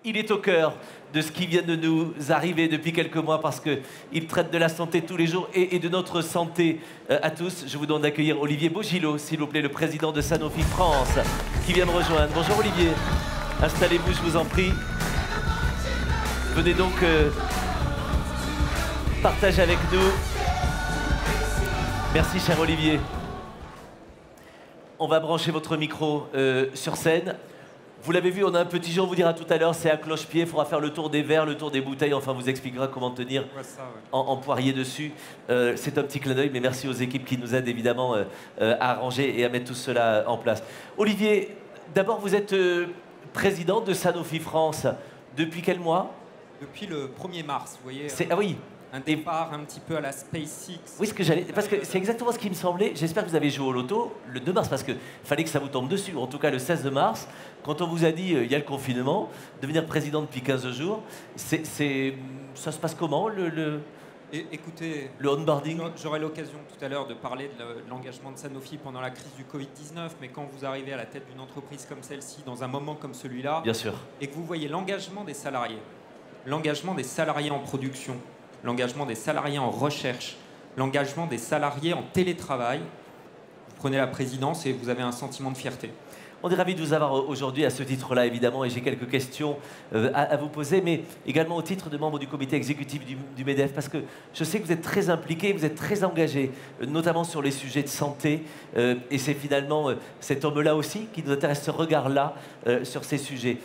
Il est au cœur de ce qui vient de nous arriver depuis quelques mois parce qu'il traite de la santé tous les jours et de notre santé à tous. Je vous demande d'accueillir Olivier Bogillot, s'il vous plaît, le président de Sanofi France, qui vient me rejoindre. Bonjour Olivier. Installez-vous, je vous en prie. Venez donc partager avec nous. Merci, cher Olivier. On va brancher votre micro sur scène. Vous l'avez vu, on a un petit jeu, on vous dira tout à l'heure, c'est à cloche-pied, il faudra faire le tour des verres, le tour des bouteilles, enfin vous expliquera comment tenir en poirier dessus. C'est un petit clin d'œil, mais merci aux équipes qui nous aident évidemment à arranger et à mettre tout cela en place. Olivier, d'abord vous êtes président de Sanofi France. Depuis quel mois? Depuis le 1er mars, vous voyez. Ah oui. Un départ un petit peu à la SpaceX. Oui, parce que c'est exactement ce qui me semblait. J'espère que vous avez joué au loto le 2 mars, parce qu'il fallait que ça vous tombe dessus. En tout cas, le 16 mars, quand on vous a dit il y a le confinement, devenir président depuis 15 jours, ça se passe comment Écoutez, le onboarding? J'aurai l'occasion tout à l'heure de parler de l'engagement de Sanofi pendant la crise du Covid-19, mais quand vous arrivez à la tête d'une entreprise comme celle-ci, dans un moment comme celui-là, bien sûr, et que vous voyez l'engagement des salariés en production, l'engagement des salariés en recherche, l'engagement des salariés en télétravail, vous prenez la présidence et vous avez un sentiment de fierté. On est ravis de vous avoir aujourd'hui à ce titre-là, évidemment, et j'ai quelques questions à vous poser, mais également au titre de membre du comité exécutif du MEDEF, parce que je sais que vous êtes très impliqué, vous êtes très engagé, notamment sur les sujets de santé, et c'est finalement cet homme-là aussi qui nous intéresse, ce regard-là sur ces sujets.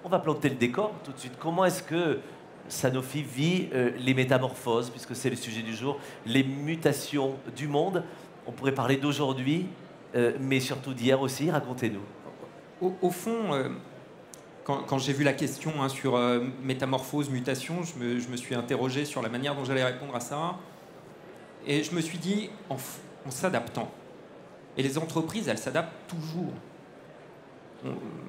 On va planter le décor tout de suite. Comment est-ce que Sanofi vit les métamorphoses, puisque c'est le sujet du jour, les mutations du monde? On pourrait parler d'aujourd'hui, mais surtout d'hier aussi. Racontez-nous. Au fond, quand j'ai vu la question sur métamorphose, mutation, je me suis interrogé sur la manière dont j'allais répondre à ça. Et je me suis dit, en s'adaptant. Et les entreprises, elles s'adaptent toujours.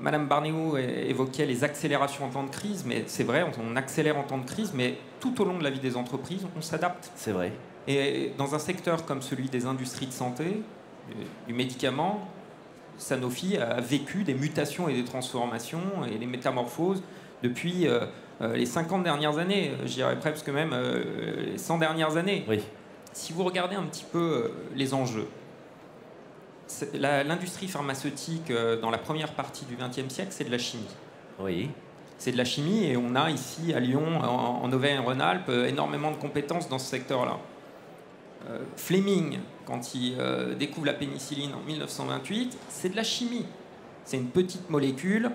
Madame Barnéou évoquait les accélérations en temps de crise, mais c'est vrai, on accélère en temps de crise, mais tout au long de la vie des entreprises, on s'adapte. C'est vrai. Et dans un secteur comme celui des industries de santé, du médicament, Sanofi a vécu des mutations et des transformations et des métamorphoses depuis les 50 dernières années, je dirais presque même les 100 dernières années. Oui. Si vous regardez un petit peu les enjeux, l'industrie pharmaceutique dans la première partie du XXe siècle, c'est de la chimie. Oui. C'est de la chimie et on a ici à Lyon, en Auvergne-Rhône-Alpes, énormément de compétences dans ce secteur-là. Fleming, quand il découvre la pénicilline en 1928, c'est de la chimie. C'est une petite molécule.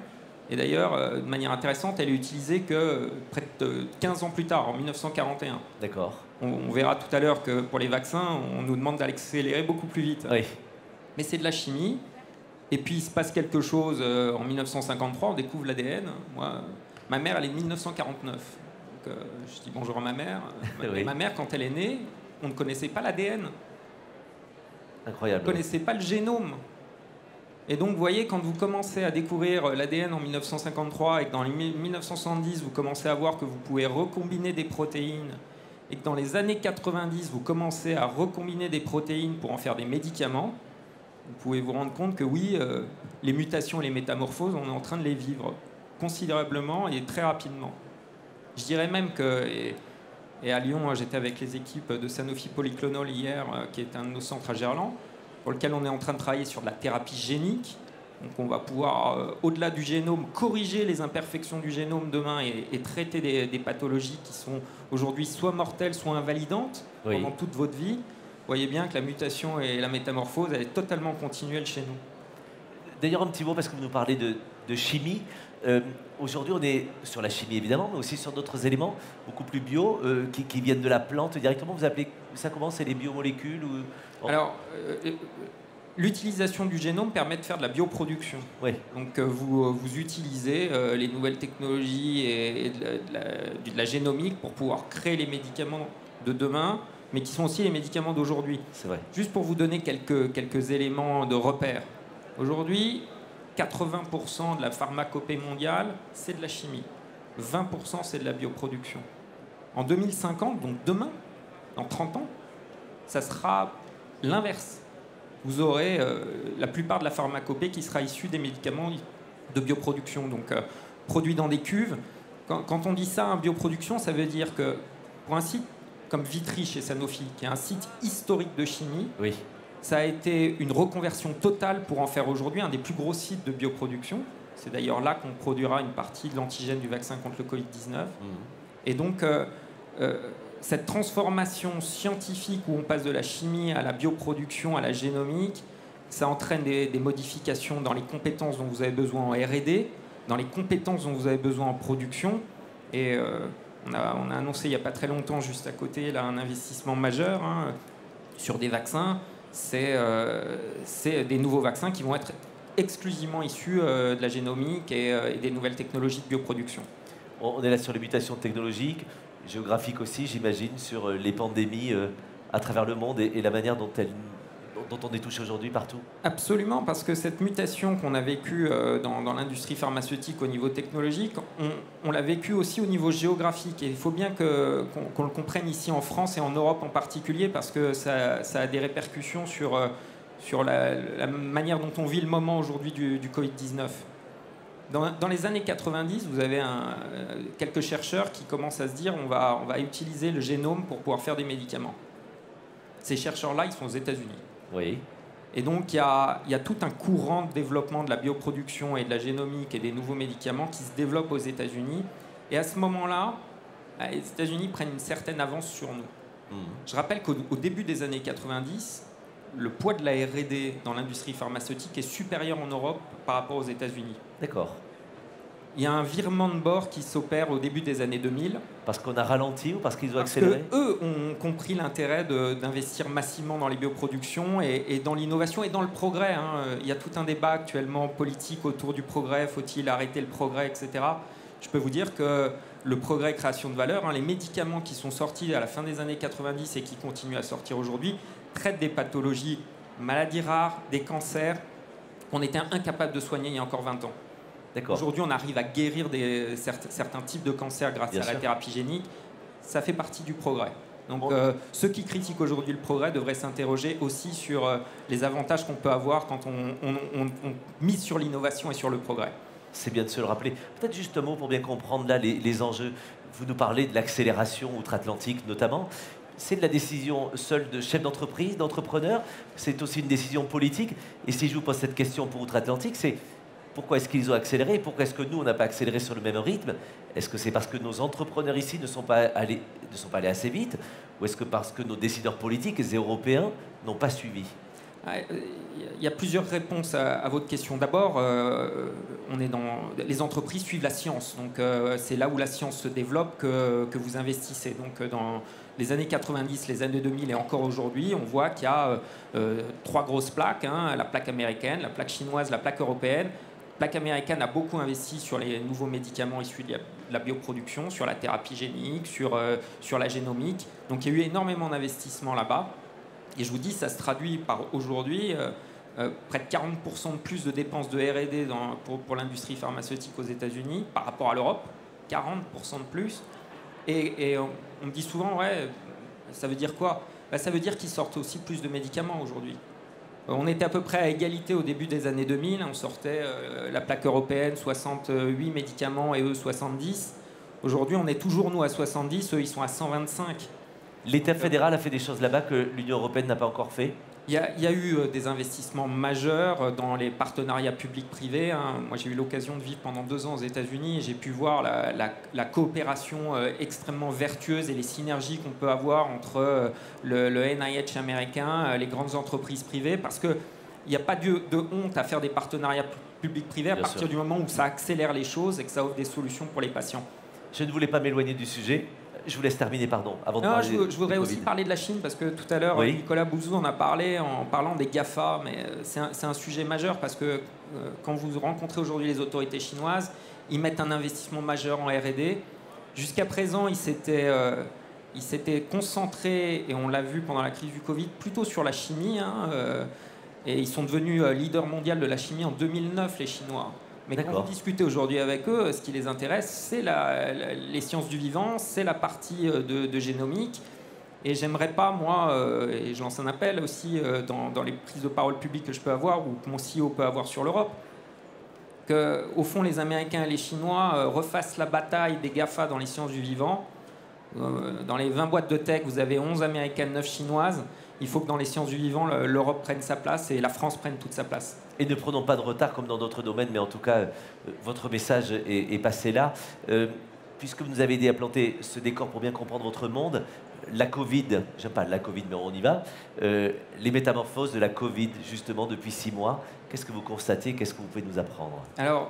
Et d'ailleurs, de manière intéressante, elle est utilisée que près de 15 ans plus tard, en 1941. D'accord. On verra tout à l'heure que pour les vaccins, on nous demande d'accélérer beaucoup plus vite. Oui. Mais c'est de la chimie. Et puis il se passe quelque chose en 1953, on découvre l'ADN. Moi, ma mère, elle est de 1949. Donc, je dis bonjour à ma mère. Oui. Ma mère, quand elle est née, on ne connaissait pas l'ADN. Incroyable. On ne connaissait pas le génome. Et donc, vous voyez, quand vous commencez à découvrir l'ADN en 1953 et que dans les 1970, vous commencez à voir que vous pouvez recombiner des protéines et que dans les années 90, vous commencez à recombiner des protéines pour en faire des médicaments, vous pouvez vous rendre compte que oui, les mutations et les métamorphoses, on est en train de les vivre considérablement et très rapidement. Je dirais même que... Et à Lyon, j'étais avec les équipes de Sanofi Polyclonal hier, qui est un de nos centres à Gerland, pour lequel on est en train de travailler sur de la thérapie génique. Donc on va pouvoir, au-delà du génome, corriger les imperfections du génome demain et traiter des pathologies qui sont aujourd'hui soit mortelles, soit invalidantes pendant toute votre vie. Vous voyez bien que la mutation et la métamorphose, elle est totalement continuelle chez nous. D'ailleurs, un petit mot, parce que vous nous parlez de chimie. Aujourd'hui, on est sur la chimie, évidemment, mais aussi sur d'autres éléments beaucoup plus bio, qui viennent de la plante directement. Vous appelez ça comment? C'est les biomolécules ou... Alors, l'utilisation du génome permet de faire de la bioproduction. Oui. Donc, vous utilisez les nouvelles technologies et de la génomique pour pouvoir créer les médicaments de demain, mais qui sont aussi les médicaments d'aujourd'hui. C'est vrai. Juste pour vous donner quelques éléments de repère. Aujourd'hui, 80% de la pharmacopée mondiale, c'est de la chimie. 20%, c'est de la bioproduction. En 2050, donc demain, dans 30 ans, ça sera l'inverse. Vous aurez la plupart de la pharmacopée qui sera issue des médicaments de bioproduction, donc produits dans des cuves. quand on dit ça, bioproduction, ça veut dire que pour un site comme Vitry chez Sanofi, qui est un site historique de chimie, Oui. ça a été une reconversion totale pour en faire aujourd'hui un des plus gros sites de bioproduction. C'est d'ailleurs là qu'on produira une partie de l'antigène du vaccin contre le Covid-19. Et donc, cette transformation scientifique où on passe de la chimie à la bioproduction, à la génomique, ça entraîne des modifications dans les compétences dont vous avez besoin en R&D, dans les compétences dont vous avez besoin en production. Et on a annoncé il n'y a pas très longtemps, juste à côté, là, un investissement majeur sur des vaccins. C'est des nouveaux vaccins qui vont être exclusivement issus de la génomique et des nouvelles technologies de bioproduction. On est là sur les mutations technologiques, géographiques aussi, j'imagine, sur les pandémies à travers le monde et la manière dont on est touché aujourd'hui partout. Absolument, parce que cette mutation qu'on a vécue dans l'industrie pharmaceutique au niveau technologique, on l'a vécue aussi au niveau géographique. Et il faut bien qu'on le comprenne ici en France et en Europe en particulier, parce que ça a des répercussions sur la manière dont on vit le moment aujourd'hui du Covid-19. Dans les années 90, vous avez quelques chercheurs qui commencent à se dire on va utiliser le génome pour pouvoir faire des médicaments. Ces chercheurs-là, ils sont aux États-Unis. Oui. Et donc, il y a tout un courant de développement de la bioproduction et de la génomique et des nouveaux médicaments qui se développent aux États-Unis. Et à ce moment-là, les États-Unis prennent une certaine avance sur nous. Je rappelle qu'au début des années 90, le poids de la R&D dans l'industrie pharmaceutique est supérieur en Europe par rapport aux États-Unis. D'accord. Il y a un virement de bord qui s'opère au début des années 2000. Parce qu'on a ralenti ou parce qu'ils ont accéléré? Eux ont compris l'intérêt d'investir massivement dans les bioproductions et dans l'innovation et dans le progrès. Il y a tout un débat actuellement politique autour du progrès. Faut-il arrêter le progrès, etc. Je peux vous dire que le progrès création de valeur, les médicaments qui sont sortis à la fin des années 90 et qui continuent à sortir aujourd'hui, traitent des pathologies, maladies rares, des cancers qu'on était incapable de soigner il y a encore 20 ans. Aujourd'hui, on arrive à guérir certains types de cancers grâce à la thérapie génique. Ça fait partie du progrès. Donc, ceux qui critiquent aujourd'hui le progrès devraient s'interroger aussi sur les avantages qu'on peut avoir quand on mise sur l'innovation et sur le progrès. C'est bien de se le rappeler. Peut-être juste un mot pour bien comprendre là les enjeux. Vous nous parlez de l'accélération outre-Atlantique notamment. C'est de la décision seule de chef d'entreprise, d'entrepreneur. C'est aussi une décision politique. Et si je vous pose cette question pour outre-Atlantique, c'est pourquoi est-ce qu'ils ont accéléré et pourquoi est-ce que nous, on n'a pas accéléré sur le même rythme? Est-ce que c'est parce que nos entrepreneurs ici ne sont pas allés assez vite? Ou est-ce que parce que nos décideurs politiques et européens n'ont pas suivi? Il y a plusieurs réponses à votre question. D'abord, les entreprises suivent la science. Donc, c'est là où la science se développe que vous investissez. Donc, dans les années 90, les années 2000 et encore aujourd'hui, on voit qu'il y a 3 grosses plaques. La plaque américaine, la plaque chinoise, la plaque européenne. La plaque américaine a beaucoup investi sur les nouveaux médicaments issus de la bioproduction, sur la thérapie génique, sur la génomique. Donc, il y a eu énormément d'investissements là-bas. Et je vous dis, ça se traduit par aujourd'hui près de 40% de plus de dépenses de R&D pour l'industrie pharmaceutique aux États-Unis par rapport à l'Europe. 40% de plus. Et on me dit souvent, ouais, ça veut dire quoi? Ça veut dire qu'ils sortent aussi plus de médicaments aujourd'hui. On était à peu près à égalité au début des années 2000. On sortait la plaque européenne, 68 médicaments et eux 70. Aujourd'hui, on est toujours nous à 70, eux ils sont à 125. L'État fédéral a fait des choses là-bas que l'Union européenne n'a pas encore fait? Il y a eu des investissements majeurs dans les partenariats publics-privés. Moi, j'ai eu l'occasion de vivre pendant 2 ans aux États-Unis et j'ai pu voir la coopération extrêmement vertueuse et les synergies qu'on peut avoir entre le NIH américain, les grandes entreprises privées, parce qu'il n'y a pas de honte à faire des partenariats publics-privés à partir du moment où ça accélère les choses et que ça offre des solutions pour les patients. Je ne voulais pas m'éloigner du sujet. Je vous laisse terminer, pardon. Avant de je voudrais aussi parler de la Chine, parce que tout à l'heure, oui, Nicolas Bouzou en a parlé en parlant des GAFA, mais c'est un sujet majeur, parce que quand vous rencontrez aujourd'hui les autorités chinoises, ils mettent un investissement majeur en R&D. Jusqu'à présent, ils s'étaient concentrés, et on l'a vu pendant la crise du Covid, plutôt sur la chimie, et ils sont devenus leader mondial de la chimie en 2009, les Chinois. Mais quand vous discutez aujourd'hui avec eux, ce qui les intéresse, c'est les sciences du vivant, c'est la partie de génomique. Et j'aimerais pas, moi, et je lance un appel aussi dans les prises de parole publiques que je peux avoir ou que mon CEO peut avoir sur l'Europe, qu'au fond, les Américains et les Chinois refassent la bataille des GAFA dans les sciences du vivant. Dans les 20 boîtes de tech, vous avez 11 américaines, 9 chinoises. Il faut que dans les sciences du vivant, l'Europe prenne sa place et la France prenne toute sa place. Et ne prenons pas de retard comme dans d'autres domaines, mais en tout cas, votre message est passé là. Puisque vous nous avez aidé à planter ce décor pour bien comprendre votre monde, la Covid, j'aime pas la Covid, mais on y va, les métamorphoses de la Covid, justement, depuis 6 mois, qu'est-ce que vous constatez? Qu'est-ce que vous pouvez nous apprendre? Alors,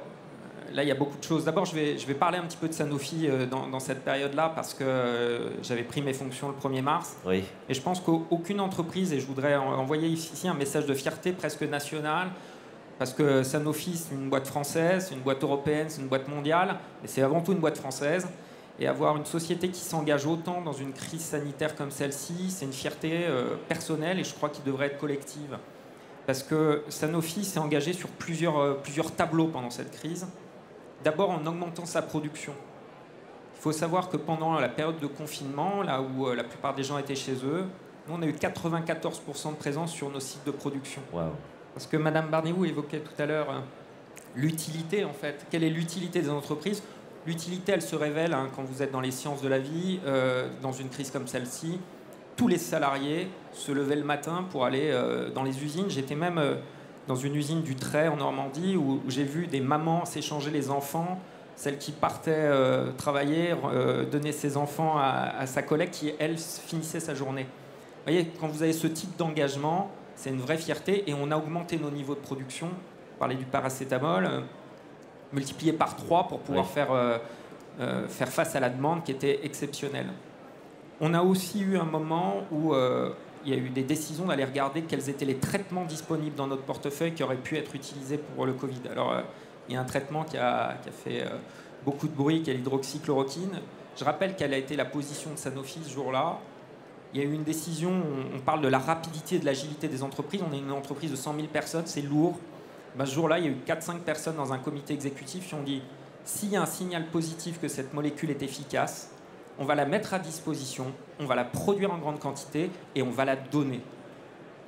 là, il y a beaucoup de choses. D'abord, je vais parler un petit peu de Sanofi dans cette période-là, parce que j'avais pris mes fonctions le 1er mars. Oui. Et je pense qu'aucune entreprise, et je voudrais envoyer ici un message de fierté presque national, parce que Sanofi, c'est une boîte française, c'est une boîte européenne, c'est une boîte mondiale, mais c'est avant tout une boîte française. Et avoir une société qui s'engage autant dans une crise sanitaire comme celle-ci, c'est une fierté personnelle et je crois qu'il devrait être collective. Parce que Sanofi s'est engagé sur plusieurs tableaux pendant cette crise. D'abord en augmentant sa production. Il faut savoir que pendant la période de confinement, là où la plupart des gens étaient chez eux, nous on a eu 94% de présence sur nos sites de production. Wow. Parce que Madame Barniou évoquait tout à l'heure l'utilité en fait. Quelle est l'utilité des entreprises? L'utilité, elle se révèle quand vous êtes dans les sciences de la vie, dans une crise comme celle-ci. Tous les salariés se levaient le matin pour aller dans les usines. J'étais même dans une usine du Trait en Normandie où j'ai vu des mamans s'échanger les enfants, celle qui partait travailler, donner ses enfants à sa collègue qui, elle, finissait sa journée. Vous voyez, quand vous avez ce type d'engagement, c'est une vraie fierté et on a augmenté nos niveaux de production. On parlait du paracétamol. Multiplié par 3 pour pouvoir faire face à la demande qui était exceptionnelle. On a aussi eu un moment où il y a eu des décisions d'aller regarder quels étaient les traitements disponibles dans notre portefeuille qui auraient pu être utilisés pour le Covid. Alors, il y a un traitement qui a fait beaucoup de bruit, qui est l'hydroxychloroquine. Je rappelle quelle a été la position de Sanofi ce jour-là. Il y a eu une décision, on parle de la rapidité et de l'agilité des entreprises. On est une entreprise de 100 000 personnes, c'est lourd. Ben, ce jour-là, il y a eu 4-5 personnes dans un comité exécutif qui ont dit s'il y a un signal positif que cette molécule est efficace, on va la mettre à disposition, on va la produire en grande quantité et on va la donner.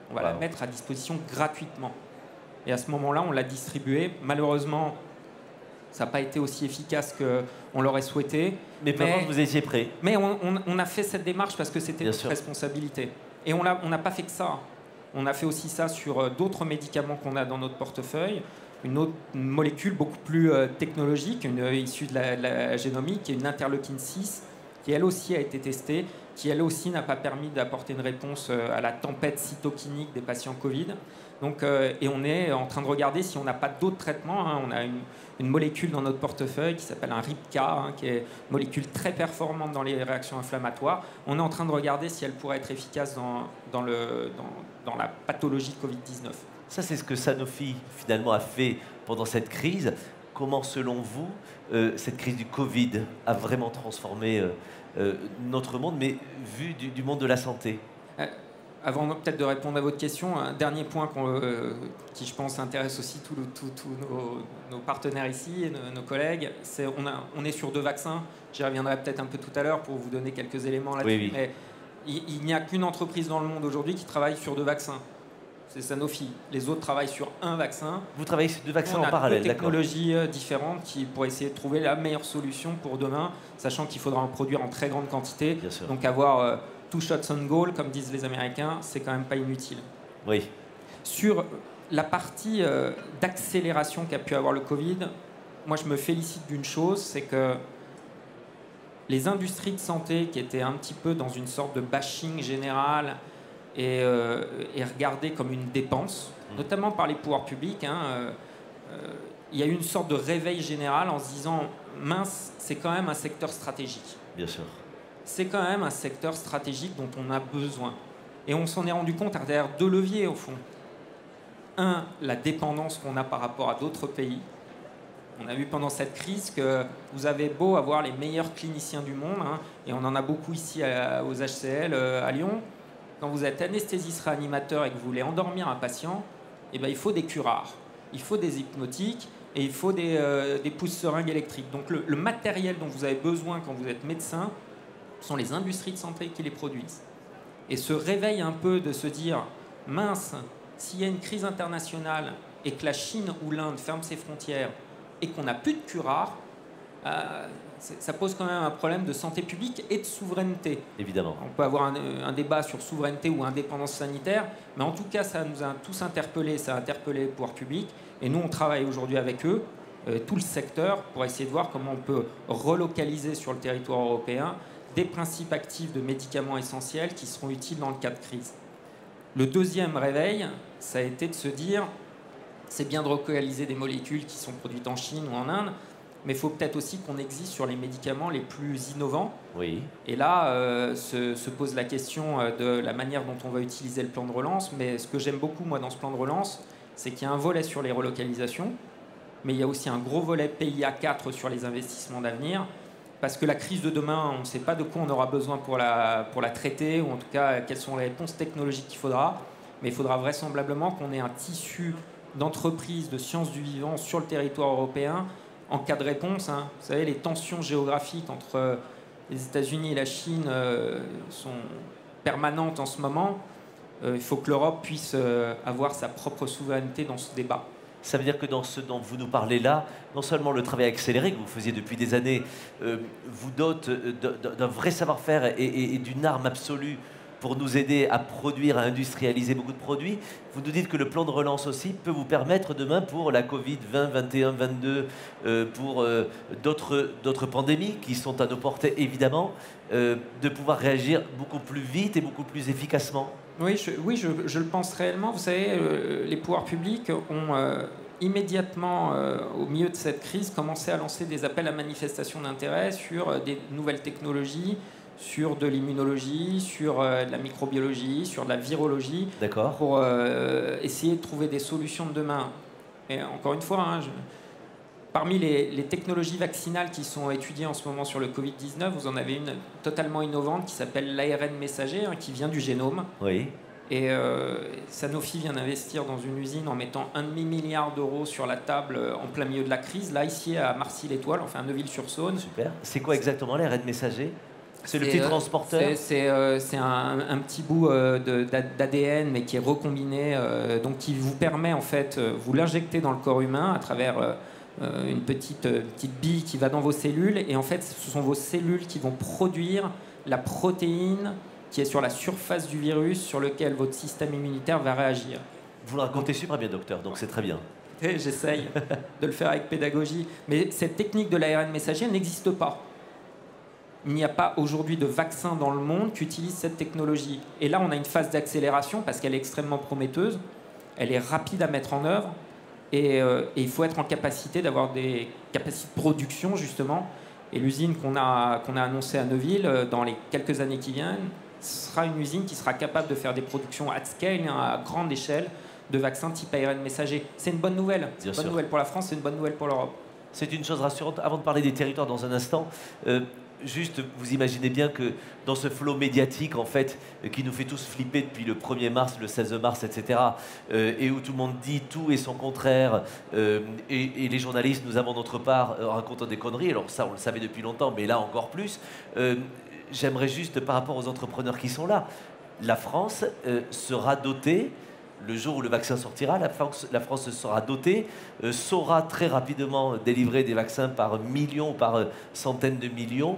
On va la mettre à disposition gratuitement. Et à ce moment-là, on l'a distribuée. Malheureusement, ça n'a pas été aussi efficace qu'on l'aurait souhaité. Mais par contre, vous étiez prêt. Mais on a fait cette démarche parce que c'était notre responsabilité. Et on n'a pas fait que ça. On a fait aussi ça sur d'autres médicaments qu'on a dans notre portefeuille. Une molécule beaucoup plus technologique, issue de la génomique, qui est une interleukine 6, qui elle aussi a été testée, qui elle aussi n'a pas permis d'apporter une réponse à la tempête cytokinique des patients Covid. Donc, et on est en train de regarder si on n'a pas d'autres traitements. On a une molécule dans notre portefeuille qui s'appelle un RIPK, qui est une molécule très performante dans les réactions inflammatoires. On est en train de regarder si elle pourrait être efficace dans la pathologie Covid-19. Ça, c'est ce que Sanofi, finalement, a fait pendant cette crise. Comment, selon vous, cette crise du Covid a vraiment transformé notre monde, mais vu du monde de la santé? Avant peut-être de répondre à votre question, un dernier point qui, je pense, intéresse aussi tous nos partenaires ici et nos collègues, c'est on est sur 2 vaccins. J'y reviendrai peut-être un peu tout à l'heure pour vous donner quelques éléments là-dessus. Oui. Mais il n'y a qu'une entreprise dans le monde aujourd'hui qui travaille sur 2 vaccins. C'est Sanofi. Les autres travaillent sur un vaccin. Vous travaillez sur 2 vaccins en parallèle, d'accord. On a 2 technologies différentes pour essayer de trouver la meilleure solution pour demain, sachant qu'il faudra en produire en très grande quantité. Bien sûr. Donc avoir 2 shots on goal, comme disent les Américains, c'est quand même pas inutile. Oui. Sur la partie d'accélération qu'a pu avoir le Covid, moi je me félicite d'une chose, c'est que les industries de santé qui étaient un petit peu dans une sorte de bashing général et regardées comme une dépense, notamment par les pouvoirs publics, il y a eu une sorte de réveil général en se disant mince, c'est quand même un secteur stratégique. Bien sûr. C'est quand même un secteur stratégique dont on a besoin. Et on s'en est rendu compte à travers 2 leviers, au fond. Un, la dépendance qu'on a par rapport à d'autres pays. On a vu pendant cette crise que vous avez beau avoir les meilleurs cliniciens du monde, et on en a beaucoup ici aux HCL à Lyon. Quand vous êtes anesthésiste réanimateur et que vous voulez endormir un patient, eh ben, il faut des curares, il faut des hypnotiques et il faut des pousse-seringues électriques. Donc le matériel dont vous avez besoin quand vous êtes médecin, sont les industries de santé qui les produisent. Et ce réveil un peu de se dire, mince, s'il y a une crise internationale et que la Chine ou l'Inde ferment ses frontières, et qu'on n'a plus de curare, ça pose quand même un problème de santé publique et de souveraineté. Évidemment. On peut avoir un débat sur souveraineté ou indépendance sanitaire, mais en tout cas, ça nous a tous interpellés, ça a interpellé les pouvoirs publics, et nous, on travaille aujourd'hui avec eux, tout le secteur, pour essayer de voir comment on peut relocaliser sur le territoire européen des principes actifs de médicaments essentiels qui seront utiles dans le cas de crise. Le deuxième réveil, ça a été de se dire, c'est bien de relocaliser des molécules qui sont produites en Chine ou en Inde, mais il faut peut-être aussi qu'on existe sur les médicaments les plus innovants. Oui. Et là, se pose la question de la manière dont on va utiliser le plan de relance. Mais ce que j'aime beaucoup, moi, dans ce plan de relance, c'est qu'il y a un volet sur les relocalisations, mais il y a aussi un gros volet PIA 4 sur les investissements d'avenir, parce que la crise de demain, on ne sait pas de quoi on aura besoin pour la traiter, ou en tout cas, quelles sont les réponses technologiques qu'il faudra. Mais il faudra vraisemblablement qu'on ait un tissu d'entreprises, de sciences du vivant sur le territoire européen, en cas de réponse. Vous savez, les tensions géographiques entre les États-Unis et la Chine sont permanentes en ce moment. Il faut que l'Europe puisse avoir sa propre souveraineté dans ce débat. Ça veut dire que dans ce dont vous nous parlez là, non seulement le travail accéléré que vous faisiez depuis des années vous dote d'un vrai savoir-faire et d'une arme absolue pour nous aider à produire, à industrialiser beaucoup de produits. Vous nous dites que le plan de relance aussi peut vous permettre demain pour la Covid 20, 21, 22, pour d'autres pandémies qui sont à nos portées évidemment, de pouvoir réagir beaucoup plus vite et beaucoup plus efficacement. Oui, je le pense réellement. Vous savez, les pouvoirs publics ont immédiatement, au milieu de cette crise, commencé à lancer des appels à manifestation d'intérêt sur des nouvelles technologies, sur de l'immunologie, sur de la microbiologie, sur de la virologie, pour essayer de trouver des solutions de demain. Et encore une fois, parmi les technologies vaccinales qui sont étudiées en ce moment sur le Covid-19, vous en avez une totalement innovante qui s'appelle l'ARN messager, qui vient du génome. Oui. Et Sanofi vient d'investir dans une usine en mettant 1,5 milliard d'euros sur la table en plein milieu de la crise, là ici à Marcy-l'Étoile, enfin à Neuville-sur-Saône. Super. C'est quoi exactement l'ARN messager ? C'est le petit transporteur. C'est un petit bout d'ADN, mais qui est recombiné, donc qui vous permet, en fait, vous l'injectez dans le corps humain à travers une petite bille qui va dans vos cellules, et en fait, ce sont vos cellules qui vont produire la protéine qui est sur la surface du virus sur lequel votre système immunitaire va réagir. Vous le racontez super bien, docteur, donc c'est très bien. J'essaye de le faire avec pédagogie. Mais cette technique de l'ARN messager n'existe pas. Il n'y a pas aujourd'hui de vaccin dans le monde qui utilise cette technologie. Et là, on a une phase d'accélération parce qu'elle est extrêmement prometteuse, elle est rapide à mettre en œuvre, et il faut être en capacité d'avoir des capacités de production, justement. Et l'usine qu'on a annoncée à Neuville, dans les quelques années qui viennent, sera une usine qui sera capable de faire des productions at scale, à grande échelle, de vaccins type ARN messager. C'est une bonne nouvelle. C'est une bonne nouvelle pour la France, c'est une bonne nouvelle pour l'Europe. C'est une chose rassurante. Avant de parler des territoires dans un instant, juste, vous imaginez bien que dans ce flot médiatique, en fait, qui nous fait tous flipper depuis le 1er mars, le 16 mars, etc., et où tout le monde dit tout et son contraire, et les journalistes, nous avons notre part, racontant des conneries, alors ça, on le savait depuis longtemps, mais là encore plus. J'aimerais juste, par rapport aux entrepreneurs qui sont là, la France sera dotée, le jour où le vaccin sortira, la France sera dotée, saura très rapidement délivrer des vaccins par millions, par centaines de millions.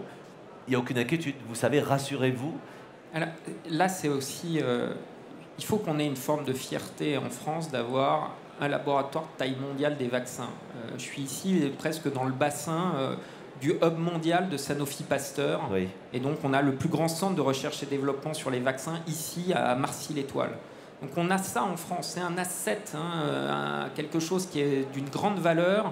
Il n'y a aucune inquiétude. Vous savez, rassurez-vous. Alors, là, c'est aussi... il faut qu'on ait une forme de fierté en France d'avoir un laboratoire de taille mondiale des vaccins. Je suis ici presque dans le bassin du hub mondial de Sanofi Pasteur. Oui. Et donc, on a le plus grand centre de recherche et développement sur les vaccins ici à Marcy-l'Étoile. Donc on a ça en France, c'est un asset, quelque chose qui est d'une grande valeur.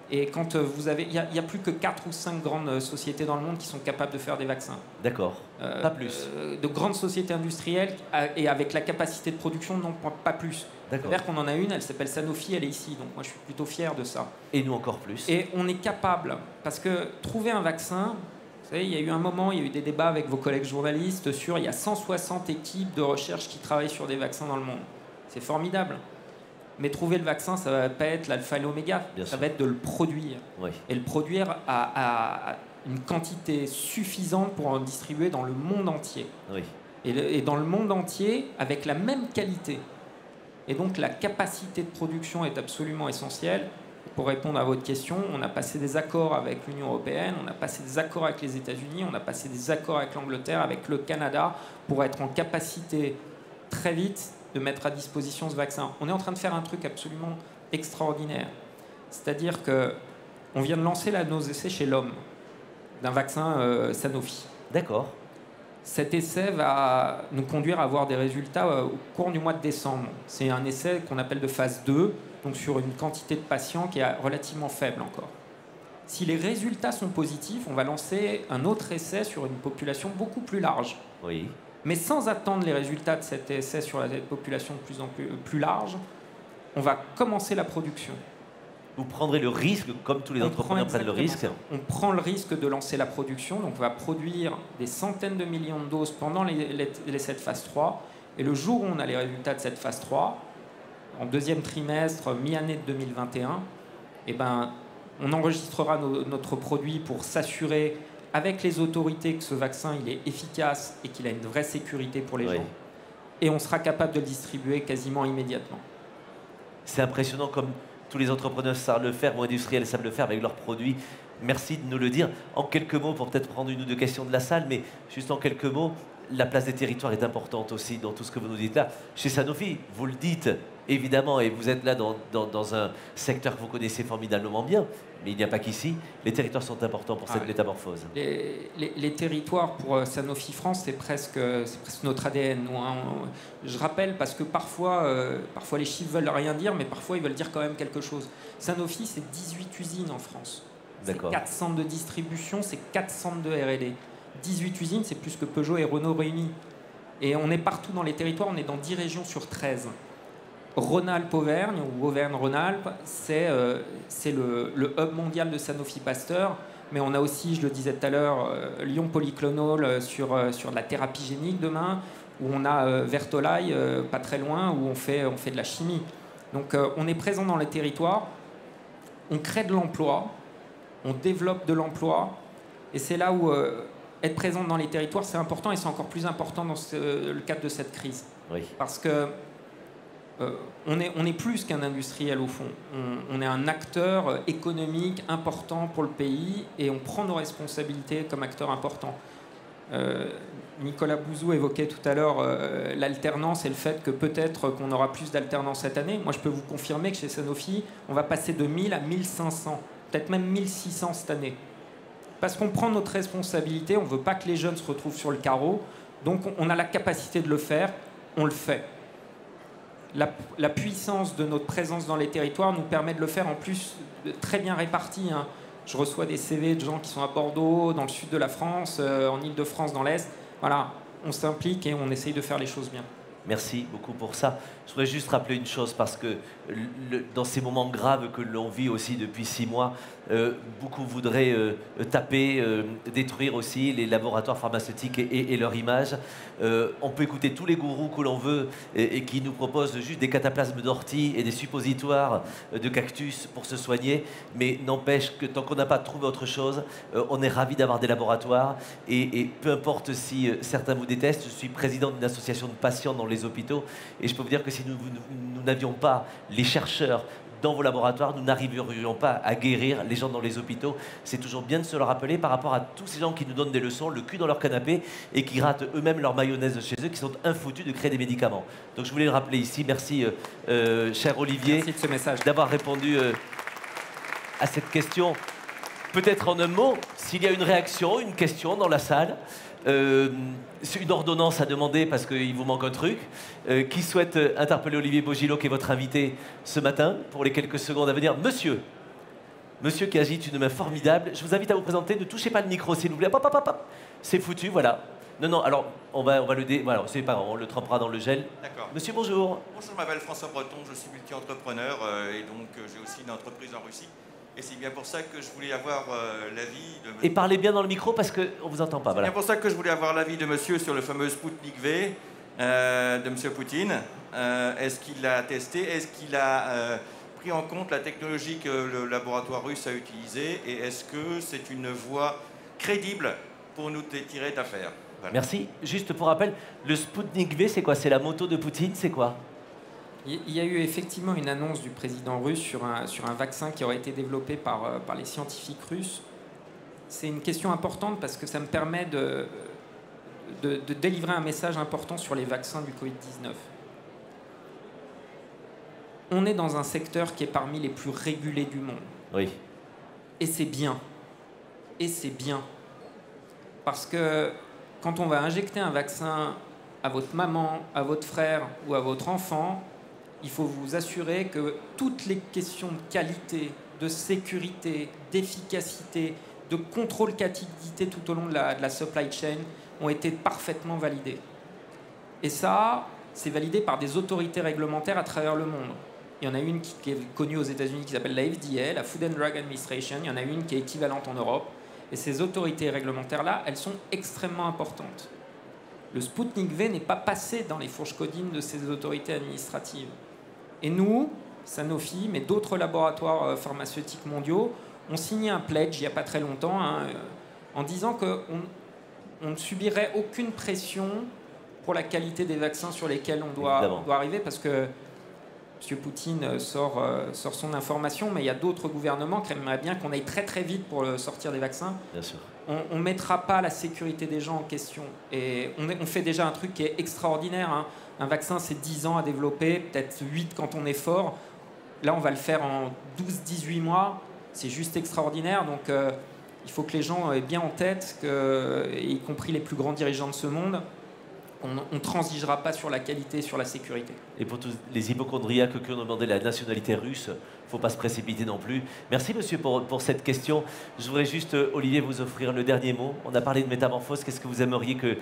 Et quand vous avez, il y a plus que 4 ou 5 grandes sociétés dans le monde qui sont capables de faire des vaccins. D'accord. Pas plus. De grandes sociétés industrielles et avec la capacité de production, non, pas plus. C'est-à-dire qu'on en a une, elle s'appelle Sanofi, elle est ici. Donc moi je suis plutôt fier de ça. Et nous encore plus. Et on est capable, parce que trouver un vaccin. Vous savez, il y a eu un moment, il y a eu des débats avec vos collègues journalistes sur il y a 160 équipes de recherche qui travaillent sur des vaccins dans le monde. C'est formidable. Mais trouver le vaccin, ça ne va pas être l'alpha et l'oméga. Ça va être de le produire. Oui. Et le produire à une quantité suffisante pour en distribuer dans le monde entier. Oui. Et dans le monde entier, avec la même qualité. Et donc la capacité de production est absolument essentielle. pour répondre à votre question, on a passé des accords avec l'Union européenne, on a passé des accords avec les États-Unis, on a passé des accords avec l'Angleterre, avec le Canada, pour être en capacité très vite de mettre à disposition ce vaccin. On est en train de faire un truc absolument extraordinaire. C'est-à-dire qu'on vient de lancer nos essais chez l'homme d'un vaccin Sanofi. D'accord. Cet essai va nous conduire à avoir des résultats au cours du mois de décembre. C'est un essai qu'on appelle de phase 2, donc sur une quantité de patients qui est relativement faible encore. Si les résultats sont positifs, on va lancer un autre essai sur une population beaucoup plus large. Oui. Mais sans attendre les résultats de cet essai sur la population de plus en plus large, on va commencer la production. Vous prendrez le risque, comme tous les entrepreneurs prennent le risque. On prend le risque de lancer la production, donc on va produire des centaines de millions de doses pendant cette phase 3. Et le jour où on a les résultats de cette phase 3, en deuxième trimestre, mi-année de 2021, eh ben, on enregistrera notre produit pour s'assurer avec les autorités que ce vaccin il est efficace et qu'il a une vraie sécurité pour les gens. Et on sera capable de le distribuer quasiment immédiatement. C'est impressionnant comme tous les entrepreneurs savent le faire, ou industriels savent le faire avec leurs produits. Merci de nous le dire. En quelques mots, pour peut-être prendre une ou deux questions de la salle, mais juste en quelques mots, la place des territoires est importante aussi dans tout ce que vous nous dites là. Chez Sanofi, vous le dites évidemment, et vous êtes là dans un secteur que vous connaissez formidablement bien, mais il n'y a pas qu'ici. Les territoires sont importants pour cette métamorphose. Les territoires pour Sanofi France, c'est presque notre ADN. Nous, hein. Je rappelle parce que parfois les chiffres veulent rien dire, mais parfois ils veulent dire quand même quelque chose. Sanofi, c'est 18 usines en France. C'est 4 centres de distribution, c'est 4 centres de R&D. 18 usines, c'est plus que Peugeot et Renault réunis. Et on est partout dans les territoires, on est dans 10 régions sur 13. Rhône-Alpes-Auvergne, ou Auvergne-Rhône-Alpes, c'est le hub mondial de Sanofi Pasteur. Mais on a aussi, je le disais tout à l'heure, Lyon Polyclonal sur la thérapie génique demain, où on a Vertolaye, pas très loin, où on fait de la chimie. Donc on est présent dans les territoires, on crée de l'emploi, on développe de l'emploi, et c'est là où être présent dans les territoires, c'est important, et c'est encore plus important dans le cadre de cette crise. Oui. Parce que on est plus qu'un industriel au fond. On est un acteur économique important pour le pays et on prend nos responsabilités comme acteur important. Nicolas Bouzou évoquait tout à l'heure l'alternance et le fait que peut-être qu'on aura plus d'alternance cette année. Moi, je peux vous confirmer que chez Sanofi, on va passer de 1000 à 1500, peut-être même 1600 cette année. Parce qu'on prend notre responsabilité, on ne veut pas que les jeunes se retrouvent sur le carreau, donc on a la capacité de le faire, on le fait. La puissance de notre présence dans les territoires nous permet de le faire en plus très bien réparti. Hein. Je reçois des CV de gens qui sont à Bordeaux, dans le sud de la France, en Île-de-France, dans l'Est. Voilà, on s'implique et on essaye de faire les choses bien. Merci beaucoup pour ça. Je voudrais juste rappeler une chose, parce que dans ces moments graves que l'on vit aussi depuis 6 mois, beaucoup voudraient taper, détruire aussi les laboratoires pharmaceutiques et leur image. On peut écouter tous les gourous que l'on veut et qui nous proposent juste des cataplasmes d'ortie et des suppositoires de cactus pour se soigner, mais n'empêche que tant qu'on n'a pas trouvé autre chose, on est ravis d'avoir des laboratoires et peu importe si certains vous détestent, je suis président d'une association de patients dans les hôpitaux et je peux vous dire que si nous n'avions pas les chercheurs dans vos laboratoires, nous n'arriverions pas à guérir les gens dans les hôpitaux. C'est toujours bien de se le rappeler par rapport à tous ces gens qui nous donnent des leçons, le cul dans leur canapé, et qui ratent eux-mêmes leur mayonnaise chez eux, qui sont infoutus de créer des médicaments. Donc je voulais le rappeler ici. Merci, cher Olivier, merci de ce message, d'avoir répondu à cette question. Peut-être en un mot, s'il y a une réaction, une question dans la salle, une ordonnance à demander parce qu'il vous manque un truc. Qui souhaite interpeller Olivier Bogilot, qui est votre invité ce matin, pour les quelques secondes à venir? Monsieur qui agite une main formidable. Je vous invite à vous présenter. Ne touchez pas le micro, s'il vous plaît. Hop, hop, hop, hop. C'est foutu, voilà. Non, alors, on va le voilà, c'est pas grave, on le trempera dans le gel. D'accord. Monsieur, bonjour. Bonjour, je m'appelle François Breton, je suis multi-entrepreneur et donc j'ai aussi une entreprise en Russie. Et c'est bien pour ça que je voulais avoir l'avis de... Et parlez bien dans le micro parce qu'on ne vous entend pas. C'est voilà. bien pour ça que je voulais avoir l'avis de monsieur sur le fameux Sputnik V de monsieur Poutine. Est-ce qu'il l'a testé? Est-ce qu'il a pris en compte la technologie que le laboratoire russe a utilisée? Et est-ce que c'est une voie crédible pour nous tirer d'affaire? Voilà. Merci. Juste pour rappel, le Sputnik V, c'est quoi? C'est la moto de Poutine, c'est quoi? Il y a eu effectivement une annonce du président russe sur un vaccin qui aurait été développé par les scientifiques russes. C'est une question importante parce que ça me permet de délivrer un message important sur les vaccins du Covid-19. On est dans un secteur qui est parmi les plus régulés du monde. Oui. Et c'est bien. Et c'est bien. Parce que quand on va injecter un vaccin à votre maman, à votre frère ou à votre enfant, il faut vous assurer que toutes les questions de qualité, de sécurité, d'efficacité, de contrôle qualité tout au long de la supply chain ont été parfaitement validées. Et ça, c'est validé par des autorités réglementaires à travers le monde. Il y en a une qui est connue aux États-Unis qui s'appelle la FDA, la Food and Drug Administration. Il y en a une qui est équivalente en Europe. Et ces autorités réglementaires-là, elles sont extrêmement importantes. Le Sputnik V n'est pas passé dans les fourches codines de ces autorités administratives. Et nous, Sanofi, mais d'autres laboratoires pharmaceutiques mondiaux, ont signé un pledge il n'y a pas très longtemps en disant qu'on ne subirait aucune pression pour la qualité des vaccins sur lesquels on doit arriver, parce que M. Poutine sort son information, mais il y a d'autres gouvernements qui aimeraient bien qu'on aille très très vite pour sortir des vaccins. Bien sûr. On ne mettra pas la sécurité des gens en question. Et on fait déjà un truc qui est extraordinaire. Hein. Un vaccin, c'est 10 ans à développer, peut-être 8 quand on est fort. Là, on va le faire en 12-18 mois. C'est juste extraordinaire. Donc, il faut que les gens aient bien en tête, y compris les plus grands dirigeants de ce monde, on ne transigera pas sur la qualité et sur la sécurité. Et pour tous les hypochondriaques qui ont demandé la nationalité russe, il ne faut pas se précipiter non plus. Merci monsieur pour cette question. Je voudrais juste, Olivier, vous offrir le dernier mot. On a parlé de métamorphose. Qu'est-ce que vous aimeriez que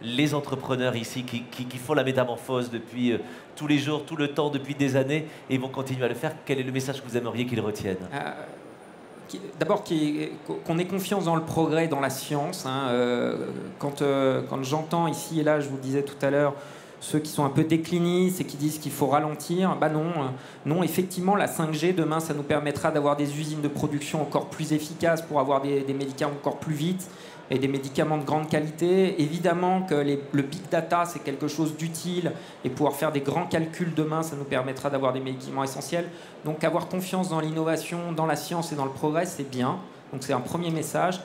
les entrepreneurs ici qui font la métamorphose depuis tous les jours, tout le temps, depuis des années, et vont continuer à le faire, quel est le message que vous aimeriez qu'ils retiennent? D'abord qu'on ait confiance dans le progrès, dans la science. Hein. Quand j'entends ici et là, je vous le disais tout à l'heure, ceux qui sont un peu déclinistes et qui disent qu'il faut ralentir, bah non, effectivement, la 5G, demain, ça nous permettra d'avoir des usines de production encore plus efficaces pour avoir des médicaments encore plus vite et des médicaments de grande qualité. Évidemment que le big data, c'est quelque chose d'utile et pouvoir faire des grands calculs demain, ça nous permettra d'avoir des médicaments essentiels. Donc avoir confiance dans l'innovation, dans la science et dans le progrès, c'est bien. Donc c'est un premier message.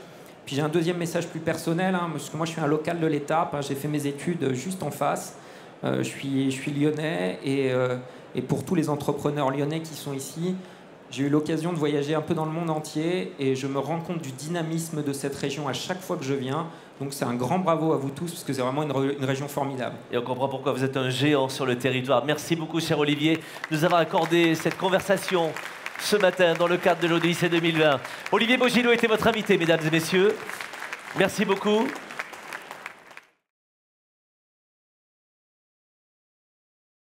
Puis j'ai un deuxième message plus personnel, hein, parce que moi je suis un local de l'Étape, hein, j'ai fait mes études juste en face. Je suis lyonnais et pour tous les entrepreneurs lyonnais qui sont ici, j'ai eu l'occasion de voyager un peu dans le monde entier et je me rends compte du dynamisme de cette région à chaque fois que je viens. Donc c'est un grand bravo à vous tous parce que c'est vraiment une région formidable. Et on comprend pourquoi vous êtes un géant sur le territoire. Merci beaucoup, cher Olivier, de nous avoir accordé cette conversation ce matin dans le cadre de l'Odyssée 2020. Olivier Bogino était votre invité, mesdames et messieurs. Merci beaucoup.